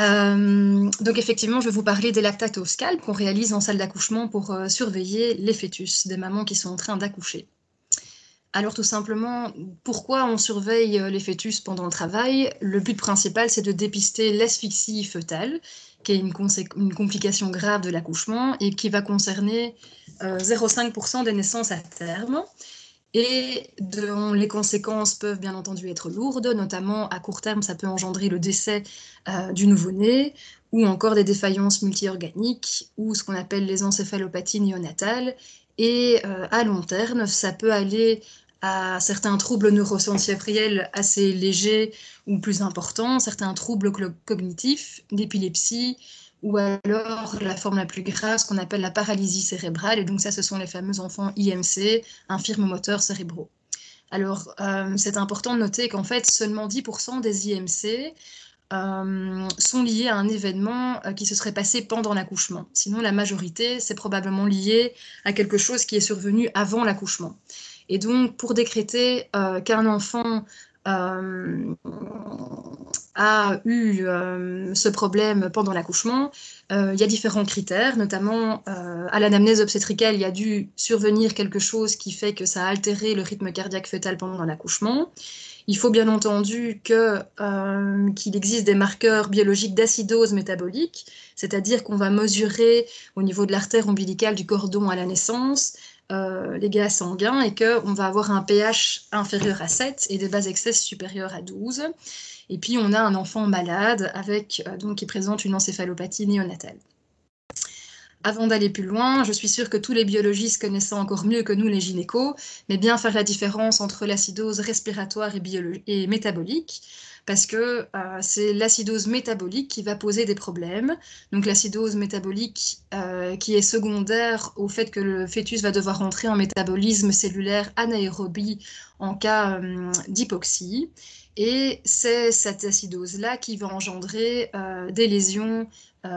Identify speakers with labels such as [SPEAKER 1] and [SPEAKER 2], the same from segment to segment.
[SPEAKER 1] Donc effectivement, je vais vous parler des lactates au scalp qu'on réalise en salle d'accouchement pour surveiller les fœtus des mamans qui sont en train d'accoucher. Alors tout simplement, pourquoi on surveille les fœtus pendant le travail? Le but principal, c'est de dépister l'asphyxie fœtale, qui est une complication grave de l'accouchement et qui va concerner 0,5% des naissances à terme. Et dont les conséquences peuvent bien entendu être lourdes, notamment à court terme, ça peut engendrer le décès du nouveau-né, ou encore des défaillances multiorganiques, ou ce qu'on appelle les encéphalopathies néonatales. Et à long terme, ça peut aller à certains troubles neurosensoriels assez légers ou plus importants, certains troubles cognitifs, d'épilepsie, ou alors la forme la plus grave, ce qu'on appelle la paralysie cérébrale. Et donc ça, ce sont les fameux enfants IMC, infirmes moteurs cérébraux. Alors, c'est important de noter qu'en fait, seulement 10% des IMC sont liés à un événement qui se serait passé pendant l'accouchement. Sinon, la majorité, c'est probablement lié à quelque chose qui est survenu avant l'accouchement. Et donc, pour décréter qu'un enfant a eu ce problème pendant l'accouchement, il y a différents critères, notamment à l'anamnèse obstétricale, il y a dû survenir quelque chose qui fait que ça a altéré le rythme cardiaque fœtal pendant l'accouchement. Il faut bien entendu qu'il existe des marqueurs biologiques d'acidose métabolique, c'est-à-dire qu'on va mesurer au niveau de l'artère ombilicale du cordon à la naissance les gaz sanguins et qu'on va avoir un pH inférieur à 7 et des bases excès supérieures à 12. Et puis on a un enfant malade donc, qui présente une encéphalopathie néonatale. Avant d'aller plus loin, je suis sûre que tous les biologistes connaissent encore mieux que nous les gynécos, mais bien faire la différence entre l'acidose respiratoire et métabolique, parce que c'est l'acidose métabolique qui va poser des problèmes. Donc l'acidose métabolique qui est secondaire au fait que le fœtus va devoir entrer en métabolisme cellulaire anaérobie en cas d'hypoxie. Et c'est cette acidose-là qui va engendrer des lésions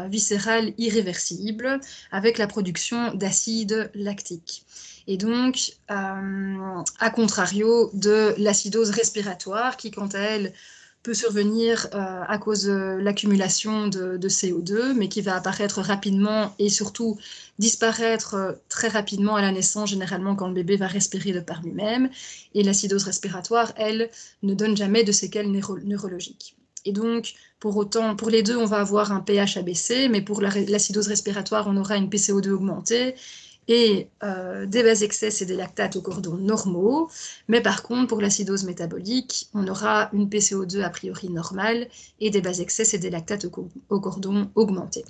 [SPEAKER 1] viscérales irréversibles avec la production d'acide lactique. Et donc, à contrario de l'acidose respiratoire qui, quant à elle, peut survenir à cause de l'accumulation de CO2, mais qui va apparaître rapidement et surtout disparaître très rapidement à la naissance, généralement quand le bébé va respirer de par lui-même. Et l'acidose respiratoire, elle, ne donne jamais de séquelles neurologiques. Et donc, pour les deux, on va avoir un pH abaissé, mais pour l'acidose respiratoire, on aura une PCO2 augmentée et des bases excès et des lactates au cordon normaux. Mais par contre, pour l'acidose métabolique, on aura une PCO2 a priori normale et des bases excès et des lactates au cordon augmentés.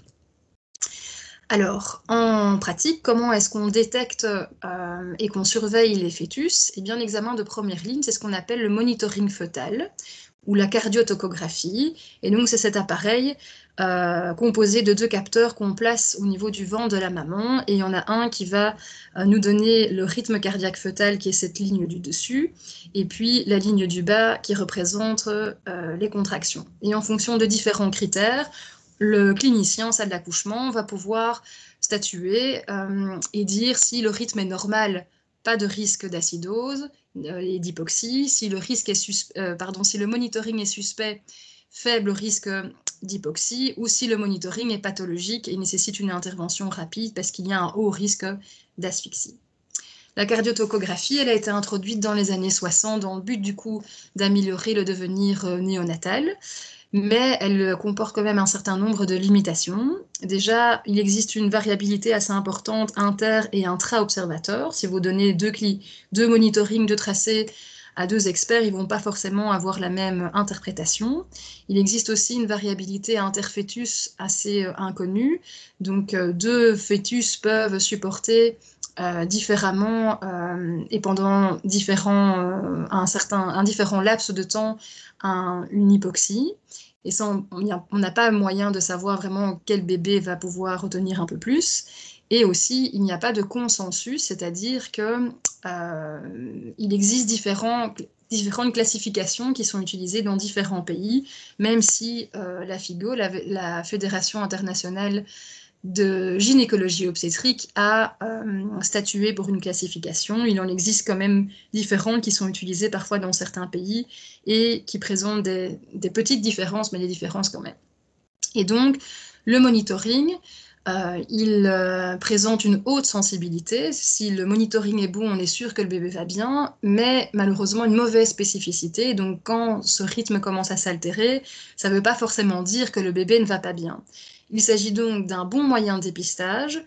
[SPEAKER 1] Alors, en pratique, comment est-ce qu'on détecte et qu'on surveille les fœtus? Eh bien, l'examen de première ligne, c'est ce qu'on appelle le monitoring fœtal ou la cardiotocographie. Et donc, c'est cet appareil composé de 2 capteurs qu'on place au niveau du ventre de la maman. Et il y en a un qui va nous donner le rythme cardiaque fœtal, qui est cette ligne du dessus, et puis la ligne du bas qui représente les contractions. Et en fonction de différents critères, le clinicien en salle d'accouchement va pouvoir statuer et dire si le rythme est normal, pas de risque d'acidose et d'hypoxie, si le monitoring est suspect, faible risque d'hypoxie, ou si le monitoring est pathologique et nécessite une intervention rapide parce qu'il y a un haut risque d'asphyxie. La cardiotocographie, elle a été introduite dans les années 60 dans le but du coup d'améliorer le devenir néonatal, mais elle comporte quand même un certain nombre de limitations. Déjà, il existe une variabilité assez importante inter- et intra-observateur. Si vous donnez deux monitoring de tracés à 2 experts, ils ne vont pas forcément avoir la même interprétation. Il existe aussi une variabilité interfœtus assez inconnue. Donc, 2 fœtus peuvent supporter différemment et pendant un différent laps de temps une hypoxie. Et ça, on n'a pas moyen de savoir vraiment quel bébé va pouvoir retenir un peu plus. Et aussi, il n'y a pas de consensus, c'est-à-dire qu'il existe différentes classifications qui sont utilisées dans différents pays, même si la FIGO, la Fédération internationale de gynécologie obstétrique, a statué pour une classification. Il en existe quand même différentes qui sont utilisées parfois dans certains pays et qui présentent des petites différences, mais des différences quand même. Et donc, le monitoring, il présente une haute sensibilité. Si le monitoring est bon, on est sûr que le bébé va bien, mais malheureusement une mauvaise spécificité. Donc quand ce rythme commence à s'altérer, ça ne veut pas forcément dire que le bébé ne va pas bien. Il s'agit donc d'un bon moyen de dépistage,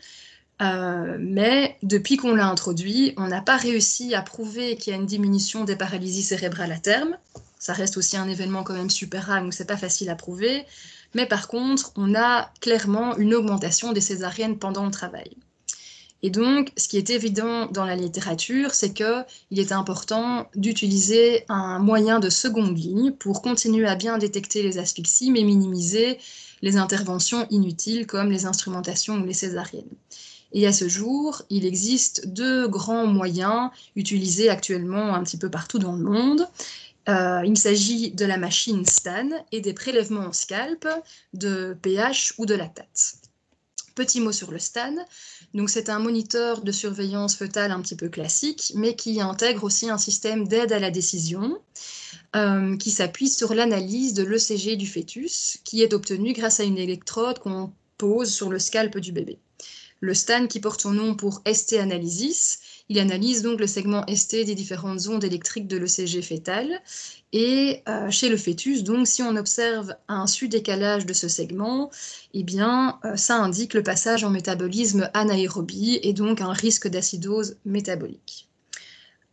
[SPEAKER 1] mais depuis qu'on l'a introduit, on n'a pas réussi à prouver qu'il y a une diminution des paralysies cérébrales à terme. Ça reste aussi un événement quand même super rare, donc c'est pas facile à prouver. Mais par contre, on a clairement une augmentation des césariennes pendant le travail. Et donc, ce qui est évident dans la littérature, c'est qu'il est important d'utiliser un moyen de seconde ligne pour continuer à bien détecter les asphyxies, mais minimiser les interventions inutiles comme les instrumentations ou les césariennes. Et à ce jour, il existe 2 grands moyens utilisés actuellement un petit peu partout dans le monde. Il s'agit de la machine Stan et des prélèvements au scalp de pH ou de lactate. Petit mot sur le Stan. Donc, c'est un moniteur de surveillance fœtale un petit peu classique, mais qui intègre aussi un système d'aide à la décision qui s'appuie sur l'analyse de l'ECG du fœtus, qui est obtenu grâce à une électrode qu'on pose sur le scalp du bébé. Le Stan, qui porte son nom pour ST Analysis, il analyse donc le segment ST des différentes ondes électriques de l'ECG fœtal. Et chez le fœtus, donc, si on observe un sous-décalage de ce segment, eh bien, ça indique le passage en métabolisme anaérobie et donc un risque d'acidose métabolique.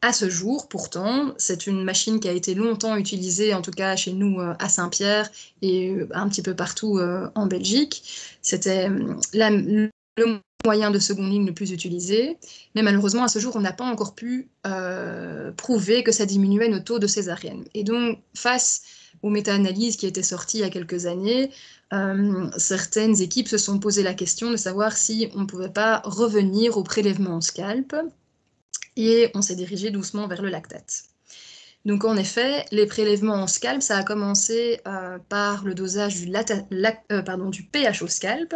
[SPEAKER 1] À ce jour, pourtant, c'est une machine qui a été longtemps utilisée, en tout cas chez nous à Saint-Pierre et un petit peu partout en Belgique. C'était le moyen de seconde ligne le plus utilisé, mais malheureusement à ce jour on n'a pas encore pu prouver que ça diminuait nos taux de césarienne. Et donc face aux méta-analyses qui étaient sorties il y a quelques années, certaines équipes se sont posé la question de savoir si on ne pouvait pas revenir au prélèvement au scalp, et on s'est dirigé doucement vers le lactate. Donc en effet, les prélèvements en scalp, ça a commencé par le dosage du pH au scalp,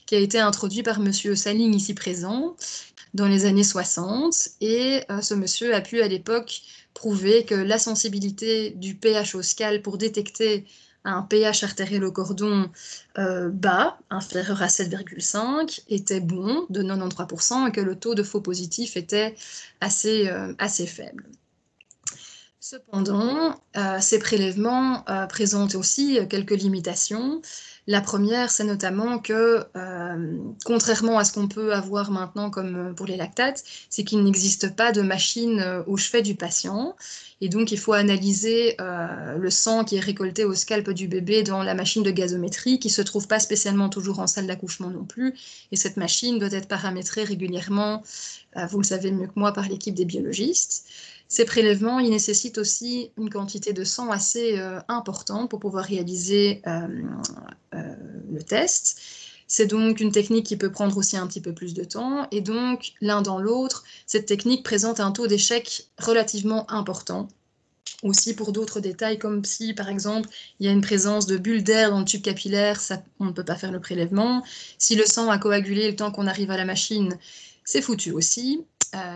[SPEAKER 1] qui a été introduit par monsieur Saling ici présent dans les années 60. Et ce monsieur a pu à l'époque prouver que la sensibilité du pH au scalp pour détecter un pH artériel au cordon bas, inférieur à 7,5, était bon, de 93%, et que le taux de faux positifs était assez faible. Cependant, ces prélèvements présentent aussi quelques limitations. La première, c'est notamment que, contrairement à ce qu'on peut avoir maintenant comme pour les lactates, c'est qu'il n'existe pas de machine au chevet du patient. Et donc, il faut analyser le sang qui est récolté au scalp du bébé dans la machine de gazométrie, qui ne se trouve pas spécialement toujours en salle d'accouchement non plus. Et cette machine doit être paramétrée régulièrement, vous le savez mieux que moi, par l'équipe des biologistes. Ces prélèvements, ils nécessitent aussi une quantité de sang assez importante pour pouvoir réaliser le test. C'est donc une technique qui peut prendre aussi un petit peu plus de temps. Et donc, l'un dans l'autre, cette technique présente un taux d'échec relativement important. Aussi pour d'autres détails, comme si, par exemple, il y a une présence de bulles d'air dans le tube capillaire, ça, on ne peut pas faire le prélèvement. Si le sang a coagulé le temps qu'on arrive à la machine, c'est foutu aussi.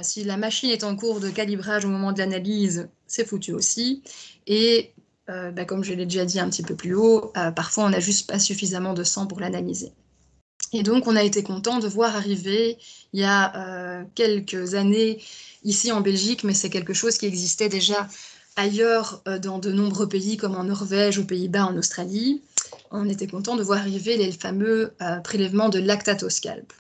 [SPEAKER 1] Si la machine est en cours de calibrage au moment de l'analyse, c'est foutu aussi. Et comme je l'ai déjà dit un petit peu plus haut, parfois on n'a juste pas suffisamment de sang pour l'analyser. Et donc on a été content de voir arriver il y a quelques années ici en Belgique, mais c'est quelque chose qui existait déjà ailleurs dans de nombreux pays comme en Norvège, aux Pays-Bas, en Australie. On était content de voir arriver les fameux prélèvements de lactate au scalp.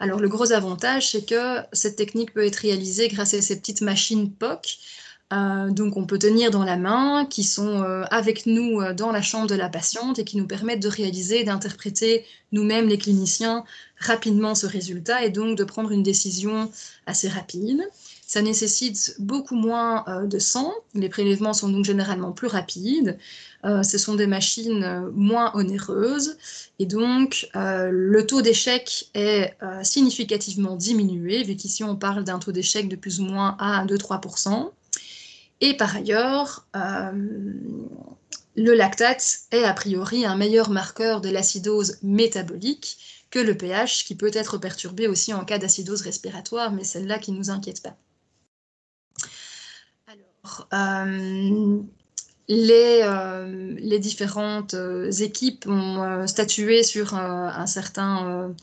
[SPEAKER 1] Alors le gros avantage, c'est que cette technique peut être réalisée grâce à ces petites machines POC, donc on peut tenir dans la main, qui sont avec nous dans la chambre de la patiente et qui nous permettent de réaliser et d'interpréter nous-mêmes les cliniciens rapidement ce résultat et donc de prendre une décision assez rapide. Ça nécessite beaucoup moins de sang, les prélèvements sont donc généralement plus rapides, ce sont des machines moins onéreuses et donc le taux d'échec est significativement diminué, vu qu'ici on parle d'un taux d'échec de plus ou moins 1 à 2-3%. Et par ailleurs, le lactate est a priori un meilleur marqueur de l'acidose métabolique que le pH, qui peut être perturbé aussi en cas d'acidose respiratoire, mais celle-là qui ne nous inquiète pas. Alors, les différentes équipes ont statué sur certaines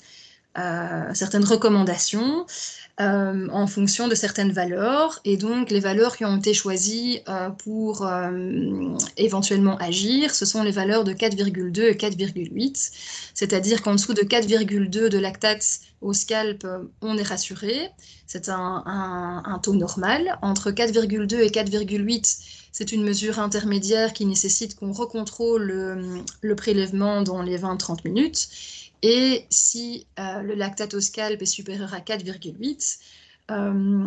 [SPEAKER 1] recommandations en fonction de certaines valeurs. Et donc, les valeurs qui ont été choisies pour éventuellement agir, ce sont les valeurs de 4,2 et 4,8. C'est-à-dire qu'en dessous de 4,2 de lactate au scalp, on est rassuré. C'est un taux normal. Entre 4,2 et 4,8, c'est une mesure intermédiaire qui nécessite qu'on recontrôle le prélèvement dans les 20-30 minutes. Et si le lactate au scalp est supérieur à 4,8,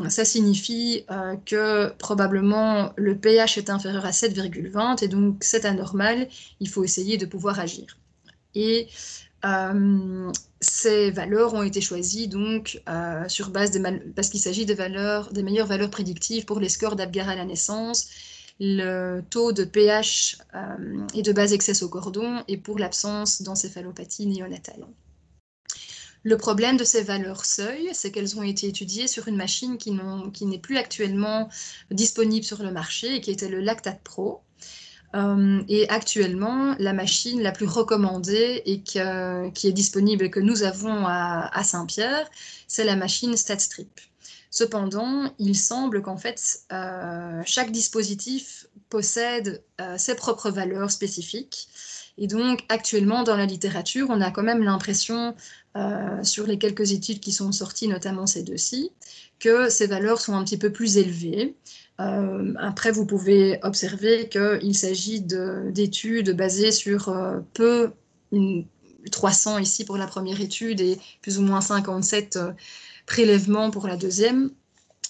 [SPEAKER 1] ça signifie que probablement le pH est inférieur à 7,20 et donc c'est anormal, il faut essayer de pouvoir agir. Et ces valeurs ont été choisies donc sur base parce qu'il s'agit des meilleures valeurs prédictives pour les scores d'Apgar à la naissance, le taux de pH et de base excès au cordon et pour l'absence d'encéphalopathie néonatale. Le problème de ces valeurs seuil, c'est qu'elles ont été étudiées sur une machine qui n'est plus actuellement disponible sur le marché et qui était le Lactate Pro. Et actuellement, la machine la plus recommandée et qui est disponible et que nous avons à Saint-Pierre, c'est la machine StatStrip. Cependant, il semble qu'en fait, chaque dispositif possède ses propres valeurs spécifiques. Et donc, actuellement, dans la littérature, on a quand même l'impression, sur les quelques études qui sont sorties, notamment ces deux-ci, que ces valeurs sont un petit peu plus élevées. Après, vous pouvez observer qu'il s'agit d'études basées sur 300 ici pour la première étude et plus ou moins 57 prélèvements pour la deuxième.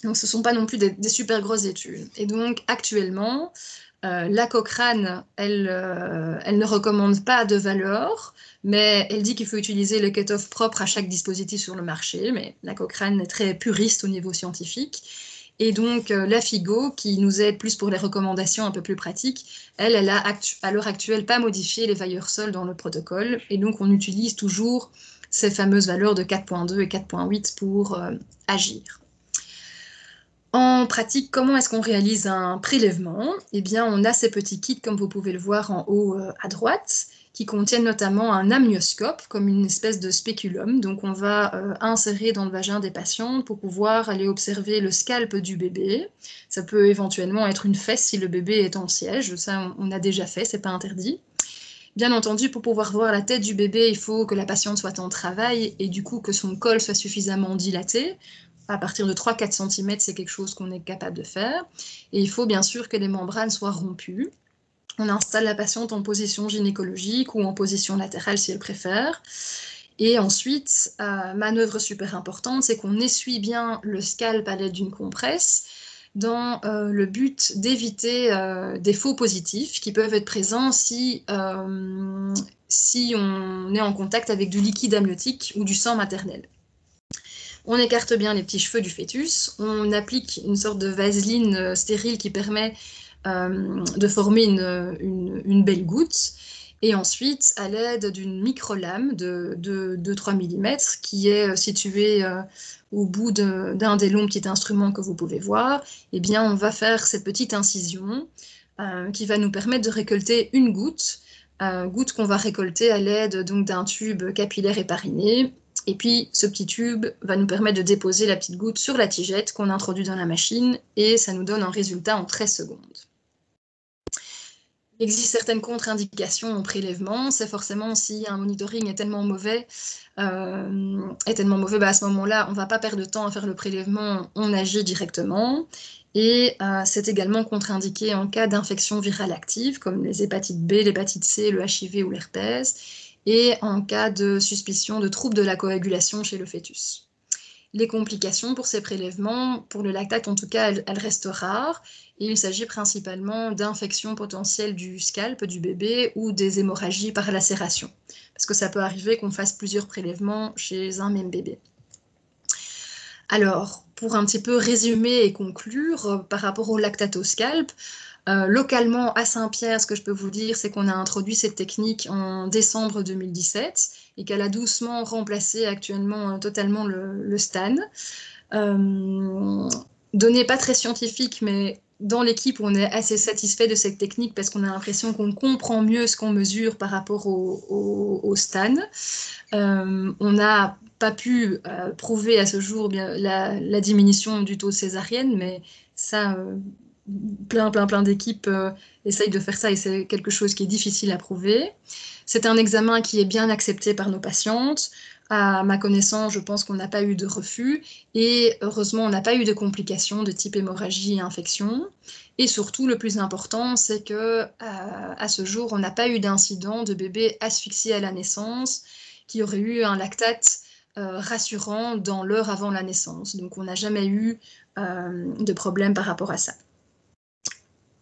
[SPEAKER 1] Donc, ce ne sont pas non plus des super grosses études. Et donc, actuellement, la Cochrane, elle ne recommande pas de valeur, mais elle dit qu'il faut utiliser le cut-off propre à chaque dispositif sur le marché. Mais la Cochrane est très puriste au niveau scientifique. Et donc, la FIGO, qui nous aide plus pour les recommandations un peu plus pratiques, elle a à l'heure actuelle pas modifié les valeurs seules dans le protocole. Et donc, on utilise toujours ces fameuses valeurs de 4.2 et 4.8 pour agir. En pratique, comment est-ce qu'on réalise un prélèvement? Eh bien, on a ces petits kits, comme vous pouvez le voir en haut à droite, qui contiennent notamment un amnioscope, comme une espèce de spéculum. Donc, on va insérer dans le vagin des patientes pour pouvoir aller observer le scalp du bébé. Ça peut éventuellement être une fesse si le bébé est en siège. Ça, on a déjà fait, c'est pas interdit. Bien entendu, pour pouvoir voir la tête du bébé, il faut que la patiente soit en travail et du coup que son col soit suffisamment dilaté. À partir de 3-4 cm, c'est quelque chose qu'on est capable de faire. Et il faut bien sûr que les membranes soient rompues. On installe la patiente en position gynécologique ou en position latérale si elle préfère. Et ensuite, manœuvre super importante, c'est qu'on essuie bien le scalp à l'aide d'une compresse dans le but d'éviter des faux positifs qui peuvent être présents si on est en contact avec du liquide amniotique ou du sang maternel. On écarte bien les petits cheveux du fœtus, on applique une sorte de vaseline stérile qui permet de former une belle goutte. Et ensuite, à l'aide d'une microlame de 2-3 mm qui est située au bout d'un des longs petits instruments que vous pouvez voir, eh bien, on va faire cette petite incision qui va nous permettre de récolter une goutte, goutte qu'on va récolter à l'aide donc d'un tube capillaire épariné. Et puis, ce petit tube va nous permettre de déposer la petite goutte sur la tigette qu'on introduit dans la machine et ça nous donne un résultat en 13 secondes. Il existe certaines contre-indications au prélèvement. C'est forcément si un monitoring est tellement mauvais, à ce moment-là, on ne va pas perdre de temps à faire le prélèvement, on agit directement. Et c'est également contre-indiqué en cas d'infection virale active, comme les hépatites B, l'hépatite C, le HIV ou l'herpès, et en cas de suspicion de troubles de la coagulation chez le fœtus. Les complications pour ces prélèvements, pour le lactate en tout cas, elles restent rares. Et il s'agit principalement d'infections potentielles du scalp du bébé ou des hémorragies par lacération. Parce que ça peut arriver qu'on fasse plusieurs prélèvements chez un même bébé. Alors, pour un petit peu résumer et conclure par rapport au lactate au scalp, localement à Saint-Pierre, ce que je peux vous dire, c'est qu'on a introduit cette technique en décembre 2017 et qu'elle a doucement remplacé actuellement totalement le STAN. Données pas très scientifiques, mais dans l'équipe, on est assez satisfait de cette technique parce qu'on a l'impression qu'on comprend mieux ce qu'on mesure par rapport au STAN. On n'a pas pu prouver à ce jour bien, la diminution du taux de césarienne, mais ça, plein d'équipes essayent de faire ça et c'est quelque chose qui est difficile à prouver. C'est un examen qui est bien accepté par nos patientes. À ma connaissance, je pense qu'on n'a pas eu de refus et heureusement, on n'a pas eu de complications de type hémorragie et infection. Et surtout, le plus important, c'est que à ce jour, on n'a pas eu d'incident de bébé asphyxié à la naissance qui aurait eu un lactate rassurant dans l'heure avant la naissance. Donc, on n'a jamais eu de problème par rapport à ça.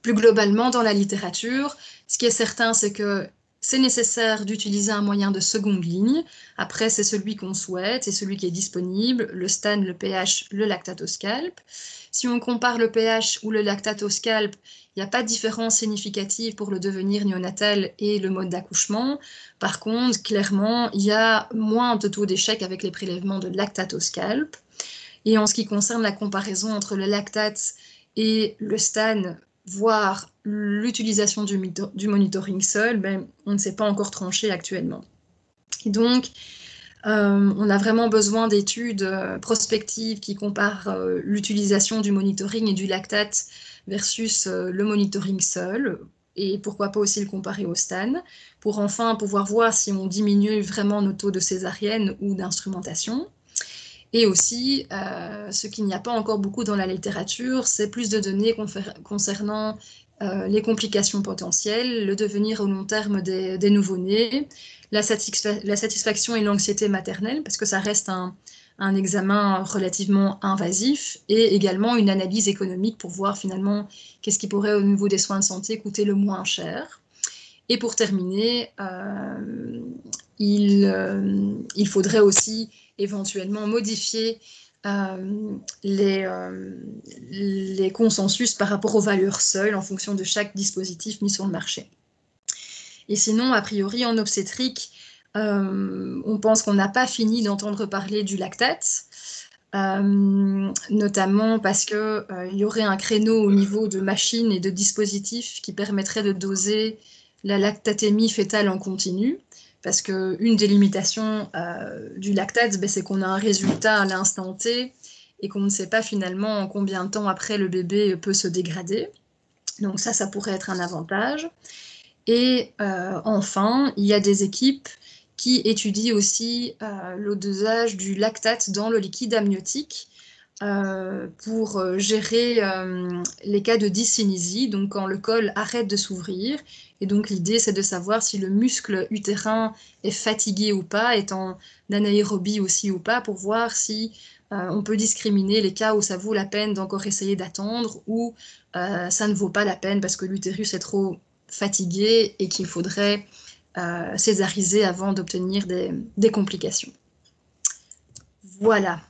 [SPEAKER 1] Plus globalement, dans la littérature, ce qui est certain, c'est que c'est nécessaire d'utiliser un moyen de seconde ligne. Après, c'est celui qu'on souhaite, c'est celui qui est disponible, le STAN, le pH, le lactatoscalp. Si on compare le pH ou le lactatoscalp, il n'y a pas de différence significative pour le devenir néonatal et le mode d'accouchement. Par contre, clairement, il y a moins de taux d'échec avec les prélèvements de lactatoscalp. Et en ce qui concerne la comparaison entre le lactate et le STAN, voire l'utilisation du monitoring seul, ben, on ne s'est pas encore tranché actuellement. Et donc, on a vraiment besoin d'études prospectives qui comparent l'utilisation du monitoring et du lactate versus le monitoring seul, et pourquoi pas aussi le comparer au STAN, pour enfin pouvoir voir si on diminue vraiment nos taux de césarienne ou d'instrumentation. Et aussi, ce qu'il n'y a pas encore beaucoup dans la littérature, c'est plus de données concernant les complications potentielles, le devenir au long terme des nouveau-nés, la satisfaction et l'anxiété maternelle, parce que ça reste un examen relativement invasif, et également une analyse économique pour voir finalement qu'est-ce qui pourrait au niveau des soins de santé coûter le moins cher. Et pour terminer, il faudrait aussi éventuellement modifier les consensus par rapport aux valeurs seules en fonction de chaque dispositif mis sur le marché. Et sinon, a priori, en obstétrique, on pense qu'on n'a pas fini d'entendre parler du lactate, notamment parce qu'il y aurait un créneau au niveau de machines et de dispositifs qui permettrait de doser la lactatémie fœtale en continu, parce qu'une des limitations du lactate, ben, c'est qu'on a un résultat à l'instant T et qu'on ne sait pas finalement en combien de temps après le bébé peut se dégrader. Donc ça pourrait être un avantage. Et enfin, il y a des équipes qui étudient aussi le dosage du lactate dans le liquide amniotique pour gérer les cas de dyskinésie, donc quand le col arrête de s'ouvrir. Et donc l'idée, c'est de savoir si le muscle utérin est fatigué ou pas, est en anaérobie aussi ou pas, pour voir si on peut discriminer les cas où ça vaut la peine d'encore essayer d'attendre ou ça ne vaut pas la peine parce que l'utérus est trop fatigué et qu'il faudrait césariser avant d'obtenir des complications. Voilà.